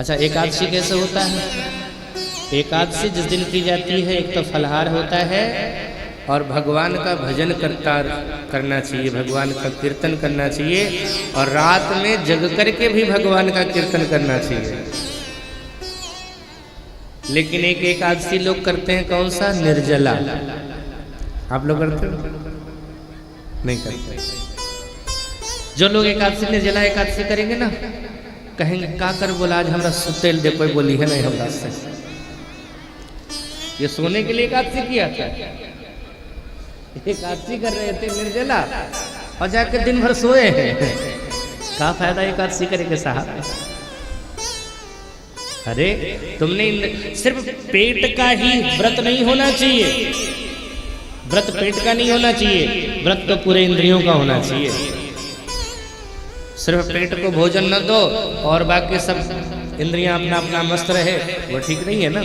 अच्छा, एकादशी कैसे होता है? एकादशी जिस दिन की जाती है, एक तो फलाहार होता है और भगवान का भजन करना चाहिए, भगवान का कीर्तन करना चाहिए, और रात में जग करके भी भगवान का कीर्तन करना चाहिए। लेकिन एक एकादशी लोग करते हैं, कौन सा? निर्जला। आप लोग करते हो? नहीं करते। जो लोग एकादशी निर्जला एकादशी करेंगे ना, कहेंगे का कर बोला आज हमरा सुतेल दे, कोई बोली है नहीं हमरा से। ये सोने के लिए एकादशी किया था, एकादशी कर रहे थे निर्जला और जाकर दिन भर सोए हैं। क्या फायदा एकादशी करेंगे साहब? अरे तुमने सिर्फ पेट का ही व्रत नहीं होना चाहिए, व्रत पेट का नहीं होना चाहिए, व्रत तो पूरे इंद्रियों का होना चाहिए। सिर्फ पेट को भोजन न दो और बाकी सब इंद्रियां अपना अपना मस्त रहे, वो ठीक नहीं है ना।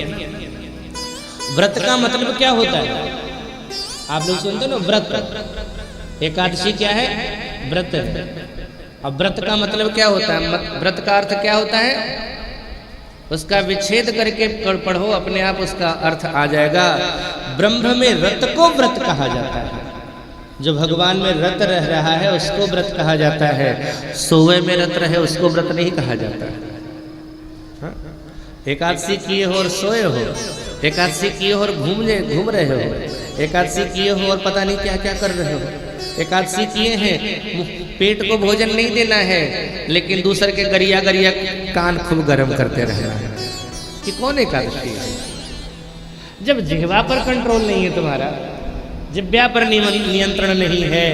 व्रत का मतलब क्या होता है? आप लोग सुनते हो ना, व्रत। एकादशी क्या है? व्रत है। अब व्रत का मतलब क्या होता है? व्रत का अर्थ क्या होता है? उसका विच्छेद करके पढ़ो, अपने आप उसका अर्थ आ जाएगा। ब्रह्म में रत को व्रत कहा जाता है। जो भगवान में रत रह रहा है उसको व्रत कहा जाता है। सोए में रत रहे उसको व्रत नहीं कहा जाता है। एकादशी किए हो और सोए हो, एकादशी किए हो और घूम रहे हो, एकादशी किए हो और पता नहीं क्या क्या कर रहे हो, एकादशी किए हैं, पेट को भोजन नहीं देना है, लेकिन दूसरे के गरिया गरिया कान खूब गर्म करते रहना है। कि कौन एकादशी है? जब जिह्वा पर कंट्रोल नहीं है तुम्हारा, जिह्वा पर नियंत्रण नहीं है,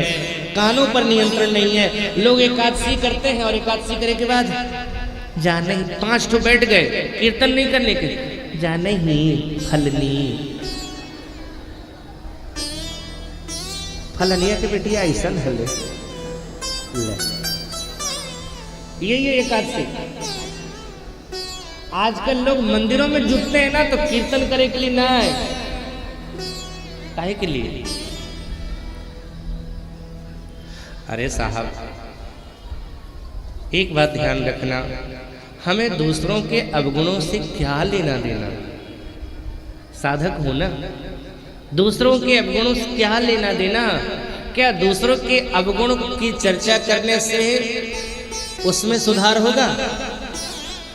कानों पर नियंत्रण नहीं है, लोग एकादशी करते हैं और एकादशी करने के बाद जाने 5 ठो बैठ गए कीर्तन नहीं करने के, जाने ही फलनिया के बेटिया ऐसा हले ये एकादशी। आजकल लोग मंदिरों में जुटते हैं ना, तो कीर्तन करे के लिए ना आए, काहे के लिए? अरे साहब, एक बात ध्यान रखना, हमें दूसरों के अवगुणों से क्या लेना देना? साधक हो ना, दूसरों के अवगुणों से क्या लेना देना? क्या दूसरों के अवगुण की चर्चा करने से उसमें सुधार होगा,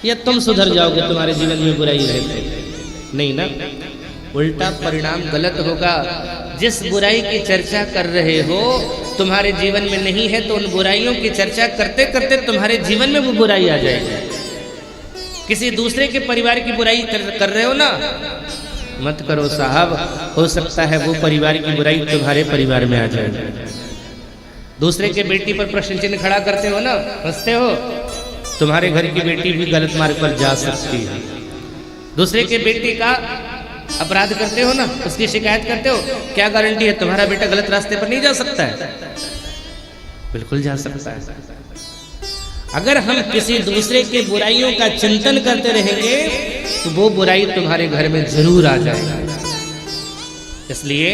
या तुम सुधर जाओगे, तुम्हारे जीवन में बुराई रहते? नहीं ना, उल्टा परिणाम गलत होगा। जिस बुराई की चर्चा कर रहे हो तुम्हारे जीवन में नहीं है, तो उन बुराइयों की चर्चा करते करते तुम्हारे जीवन में वो बुराई आ जाएगी। किसी दूसरे के परिवार की बुराई कर रहे हो ना, मत करो साहब, हो सकता है वो परिवार की बुराई तुम्हारे परिवार में आ जाए। दूसरे के बेटी पर प्रश्न चिन्ह खड़ा करते हो ना, हंसते हो, तुम्हारे घर की बेटी भी गलत मार्ग पर जा सकती है। दूसरे के बेटी का अपराध करते हो ना, उसकी शिकायत करते हो, क्या गारंटी है तुम्हारा बेटा गलत रास्ते पर नहीं जा सकता है? बिल्कुल जा सकता है। अगर हम किसी दूसरे के बुराइयों का चिंतन करते रहेंगे तो वो बुराई तुम्हारे घर में जरूर आ जाएगी। इसलिए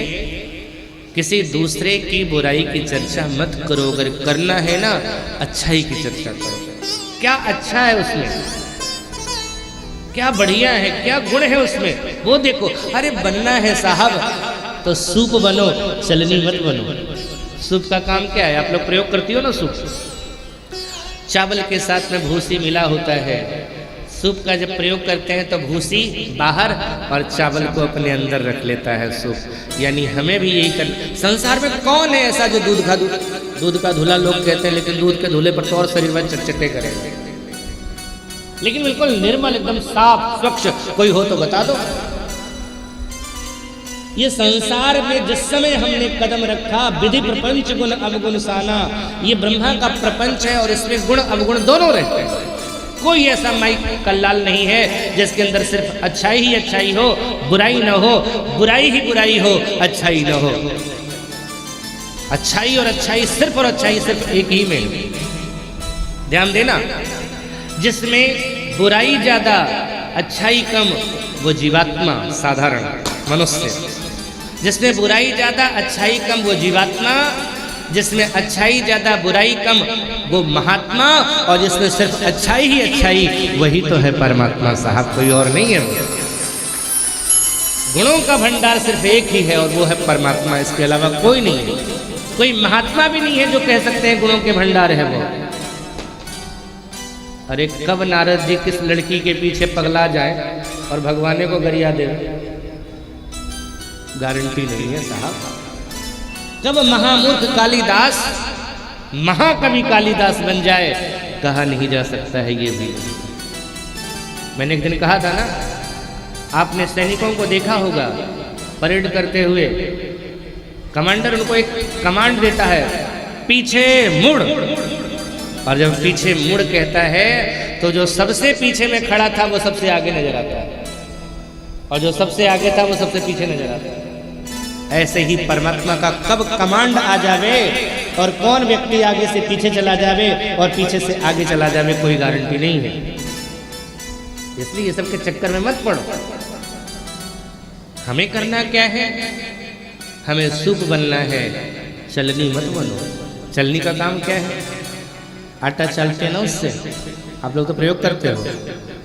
किसी दूसरे की बुराई की चर्चा मत करो। अगर करना है ना, अच्छाई की चर्चा करो। क्या अच्छा है उसमें, क्या बढ़िया है, क्या गुण है उसमें, वो देखो। अरे बनना है साहब तो सूप बनो, चलनी मत बनो। सूप का काम क्या है? आप लोग प्रयोग करती हो ना सूप, चावल के साथ में भूसी मिला होता है। सूप का जब प्रयोग करते हैं तो भूसी बाहर और चावल को अपने अंदर रख लेता है सूप। यानी हमें भी यही कर। संसार में कौन है ऐसा जो दूध का धुला लोग कहते हैं, लेकिन दूध के धुले पर तो और शरीर में चटचटे करेंगे, लेकिन बिल्कुल निर्मल, एकदम साफ स्वच्छ कोई हो तो बता दो। ये संसार में जिस समय हमने कदम रखा, विधि प्रपंच गुण अवगुण साना, ये ब्रह्मा का प्रपंच है और इसमें गुण अवगुण दोनों रहते हैं। कोई ऐसा माई कल्लाल नहीं है जिसके अंदर सिर्फ अच्छाई ही अच्छाई हो, बुराई न हो, बुराई ही बुराई हो, अच्छाई न हो। अच्छाई और अच्छाई सिर्फ और अच्छाई सिर्फ एक ही में। ध्यान देना, जिसमें बुराई ज्यादा अच्छाई कम, वो जीवात्मा साधारण मनुष्य। जिसमें बुराई ज्यादा अच्छाई कम, वो जीवात्मा जिसमें अच्छाई ज्यादा बुराई कम वो महात्मा, और जिसमें सिर्फ अच्छाई ही अच्छाई वही तो है परमात्मा साहब, कोई और नहीं है वो। गुणों का भंडार सिर्फ एक ही है और वो है परमात्मा, इसके अलावा कोई नहीं है। कोई महात्मा भी नहीं है जो कह सकते हैं गुणों के भंडार है वो। अरे कब नारद जी किस लड़की के पीछे पगला जाए और भगवान को गरिया दे, गारंटी नहीं है साहब। कब महामूर्ख कालिदास महाकवि कालिदास बन जाए कहा नहीं जा सकता है ये भी। मैंने एक दिन कहा था ना, आपने सैनिकों को देखा होगा परेड करते हुए, कमांडर उनको एक कमांड देता है, पीछे मुड़, और जब पीछे मुड़ कहता है तो जो सबसे पीछे में खड़ा था वो सबसे आगे नजर आता है, और जो सबसे आगे था वो सबसे पीछे नजर आता है। ऐसे ही परमात्मा का कब कमांड आ जावे और कौन व्यक्ति आगे से पीछे चला जावे और पीछे से आगे चला जावे कोई गारंटी नहीं है। इसलिए ये सब के चक्कर में मत पड़ो। हमें करना क्या है, हमें सूप बनना है, चलनी मत बनो। चलनी का काम क्या है, आटा चालते हैं ना उससे, आप लोग तो प्रयोग करते हो।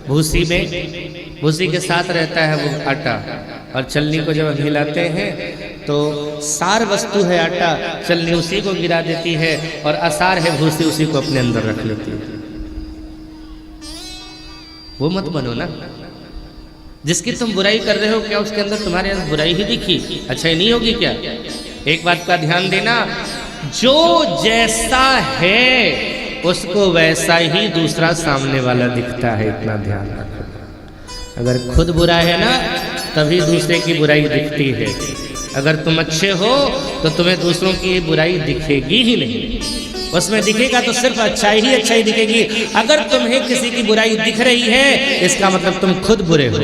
भूसी में भूसी के साथ रहता है वो आटा, और चलनी को जब हिलाते हैं तो सार वस्तु है आटा, चलनी उसी को गिरा देती है, और असार है भूसी उसी को अपने अंदर रख लेती है। वो मत बनो ना। जिसकी तुम बुराई कर रहे हो क्या उसके अंदर तुम्हारे अंदर बुराई ही दिखी, अच्छाई नहीं होगी क्या? एक बात का ध्यान देना, जो जैसा है उसको वैसा ही दूसरा सामने वाला दिखता है, इतना ध्यान रखना। अगर खुद बुरा है ना तभी दूसरे की बुराई दिखती है। अगर तुम अच्छे हो तो तुम्हें दूसरों की बुराई दिखेगी ही नहीं, उसमें दिखेगा तो सिर्फ अच्छाई ही अच्छाई दिखेगी। अगर तुम्हें किसी की बुराई दिख रही है इसका मतलब तुम खुद बुरे हो,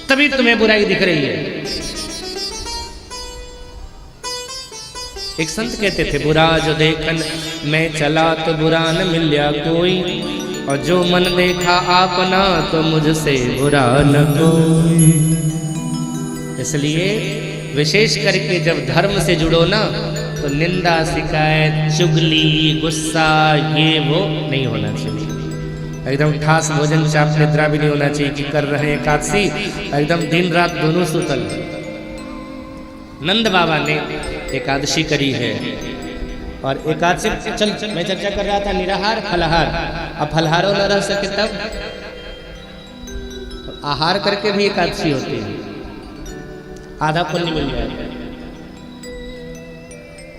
तभी तुम्हें बुराई दिख रही है। एक संत कहते थे, बुरा जो देखन मैं चला तो बुरा न मिल्या कोई, और जो मन देखा आपना तो मुझसे बुरा न कोई। इसलिए विशेष करके जब धर्म से जुड़ो ना तो निंदा, शिकायत, चुगली, गुस्सा ये वो नहीं होना चाहिए। एकदम खास भोजन चाप निद्रा भी नहीं होना चाहिए कि कर रहे हैं एकादशी, एकदम दिन रात दोनों सुतल। नंद बाबा ने एकादशी करी है, और एकादशी मैं चर्चा कर रहा था निराहार फलाहार। अब फलहारों न रह सके तब तो आहार करके भी एकादशी होती है, आधा पुण्य मिल जाएगा,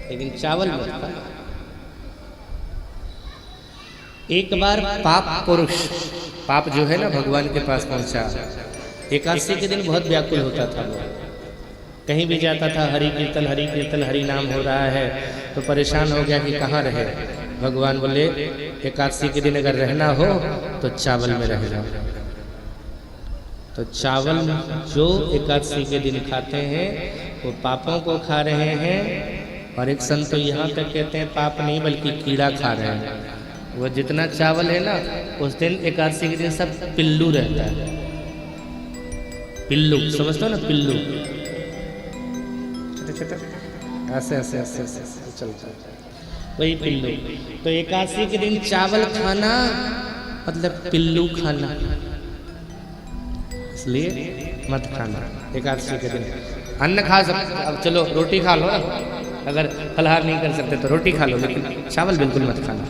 लेकिन चावल मत खा। एक बार पाप पुरुष, पाप जो है ना भगवान के पास पहुंचा। एकादशी के दिन बहुत व्याकुल होता था वो, कहीं भी जाता था हरि कीर्तन हरि नाम हो रहा है, तो परेशान हो गया कि कहाँ रहे। भगवान बोले एकादशी के दिन अगर रहना हो तो चावल में रह जाओ। तो चावल जो एकादशी के दिन खाते हैं वो पापों को खा रहे हैं, और एक संत तो यहाँ तक कहते हैं पाप नहीं बल्कि कीड़ा खा रहे हैं। वो जितना चावल है ना उस दिन एकादशी के दिन सब पिल्लू रहता है। पिल्लू समझते हो ना, पिल्लू ऐसे ऐसे ऐसे ऐसे चलता है, वही पिल्लू। तो एकादशी के दिन चावल खाना मतलब पिल्लू खाना, इसलिए मत खाना एकादशी के दिन। अन्न खा सकते, अब चलो रोटी खा लो ना, अगर फलाहार नहीं कर सकते तो रोटी खा लो, लेकिन चावल बिल्कुल मत खाना।